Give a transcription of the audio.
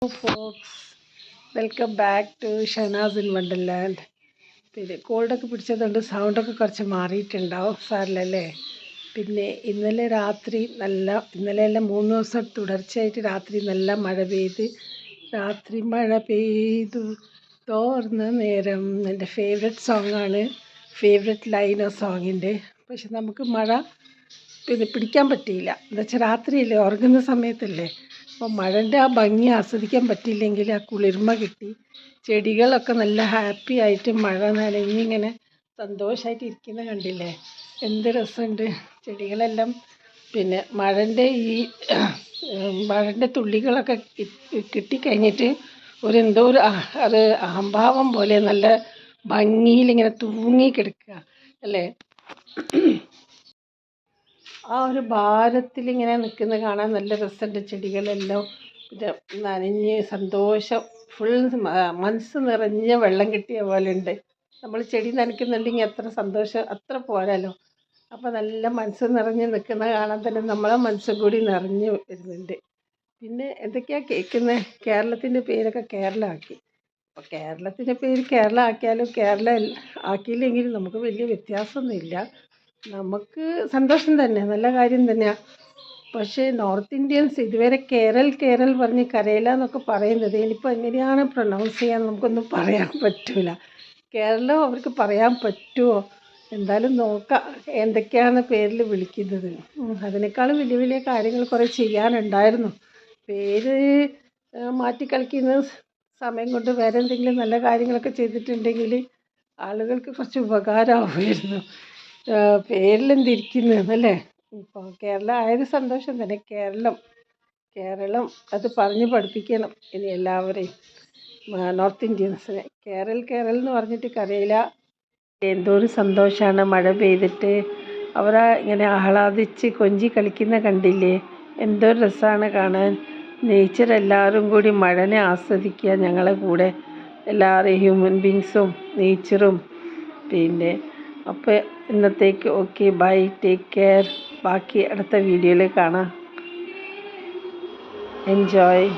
Fox welcome back to Shanaz in wonderland. പിന്നെ കോൾഡൊക്കെ പിടിച്ചതുകൊണ്ട് സൗണ്ടൊക്കെ കുറച്ച് മാറിയിട്ടുണ്ടാവും, സാറിലല്ലേ. പിന്നെ ഇന്നലെ എല്ലാം 3 ദിവസം തുടർച്ചയായിട്ട് രാത്രി നല്ല മഴ പെയ്ത്, രാത്രി മഴ പെയ്തു തോർന്ന നേരം എൻ്റെ ഫേവററ്റ് സോങ്ങാണ്, ഫേവററ്റ് ലൈൻ ആ സോങ്ങിൻ്റെ. പക്ഷെ നമുക്ക് മഴ പിടിക്കാൻ പറ്റിയില്ല. എന്നുവെച്ചാൽ രാത്രിയല്ലേ, ഉറങ്ങുന്ന സമയത്തല്ലേ. അപ്പോൾ മഴൻ്റെ ആ ഭംഗി ആസ്വദിക്കാൻ പറ്റിയില്ലെങ്കിൽ ആ കുളിർമ കിട്ടി. ചെടികളൊക്കെ നല്ല ഹാപ്പി ആയിട്ട് മഴ നനഞ്ഞിങ്ങനെ സന്തോഷമായിട്ട് ഇരിക്കുന്ന കണ്ടില്ലേ, എന്ത് രസമുണ്ട് ചെടികളെല്ലാം. പിന്നെ മഴൻ്റെ തുള്ളികളൊക്കെ കിട്ടിക്കഴിഞ്ഞിട്ട് എന്തോ ഒരു അഹംഭാവം പോലെ നല്ല ഭംഗിയിലിങ്ങനെ തൂങ്ങി കിടക്കുക അല്ലേ. ആ ഒരു ഭാരത്തിലിങ്ങനെ നിൽക്കുന്നത് കാണാൻ നല്ല രസമുണ്ട്. ചെടികളെല്ലാം നനഞ്ഞ് സന്തോഷം, ഫുൾ മനസ്സ് നിറഞ്ഞ വെള്ളം കിട്ടിയ പോലെ ഉണ്ട്. നമ്മൾ ചെടി നനയ്ക്കുന്നുണ്ടെങ്കിൽ എത്ര സന്തോഷം, അത്ര പോരാലോ. അപ്പോൾ നല്ല മനസ്സ് നിറഞ്ഞ് നിൽക്കുന്ന കാണാൻ തന്നെ നമ്മളെ മനസ്സും കൂടി നിറഞ്ഞ് വരുന്നുണ്ട്. പിന്നെ എന്തൊക്കെയാണ് കേൾക്കുന്നത്, കേരളത്തിൻ്റെ പേരൊക്കെ കേരള ആക്കി. അപ്പോൾ കേരളത്തിൻ്റെ പേര് കേരള ആക്കിയാലും കേരള ആക്കിയില്ലെങ്കിലും നമുക്ക് വലിയ വ്യത്യാസമൊന്നുമില്ല. നമുക്ക് സന്തോഷം തന്നെ, നല്ല കാര്യം തന്നെയാണ്. പക്ഷേ നോർത്ത് ഇന്ത്യൻസ് ഇതുവരെ കേരൾ പറഞ്ഞ് കരയില എന്നൊക്കെ പറയുന്നത്, ഇനിയിപ്പോൾ എങ്ങനെയാണ് പ്രൊനൗൺസ് ചെയ്യാൻ നമുക്കൊന്നും പറയാൻ പറ്റില്ല. കേരളം അവർക്ക് പറയാൻ പറ്റുമോ, എന്തായാലും നോക്കാം എന്തൊക്കെയാണ് പേരിൽ വിളിക്കുന്നത്. അതിനേക്കാളും വലിയ വലിയ കാര്യങ്ങൾ കുറേ ചെയ്യാനുണ്ടായിരുന്നു. പേര് മാറ്റിക്കളിക്കുന്ന സമയം കൊണ്ട് വേറെ എന്തെങ്കിലും നല്ല കാര്യങ്ങളൊക്കെ ചെയ്തിട്ടുണ്ടെങ്കിൽ ആളുകൾക്ക് കുറച്ച് ഉപകാരമാവുമായിരുന്നു. പേരിലെന്തിരിക്കുന്നല്ലേ. ഇപ്പോൾ കേരളം ആയത് സന്തോഷം തന്നെ. കേരളം അത് പറഞ്ഞ് പഠിപ്പിക്കണം ഇനി എല്ലാവരെയും, നോർത്ത് ഇന്ത്യൻസിനെ. കേരൾ എന്ന് പറഞ്ഞിട്ട് കരയില്ല. എന്തോ ഒരു സന്തോഷമാണ് മഴ പെയ്തിട്ട്. അവരാ ഇങ്ങനെ ആഹ്ലാദിച്ച് കൊഞ്ചി കളിക്കുന്ന കണ്ടില്ലേ, എന്തോ രസമാണ് കാണാൻ. നേച്ചർ എല്ലാവരും കൂടി മഴനെ ആസ്വദിക്കുക, ഞങ്ങളെ കൂടെ എല്ലാവരും, ഹ്യൂമൻ ബീങ്സും നേച്ചറും. പിന്നെ അപ്പോൾ ഇന്നത്തേക്ക് ഓക്കെ, ബൈ, ടേക്ക് കെയർ. ബാക്കി അടുത്ത വീഡിയോയിൽ കാണാം. എൻജോയ്.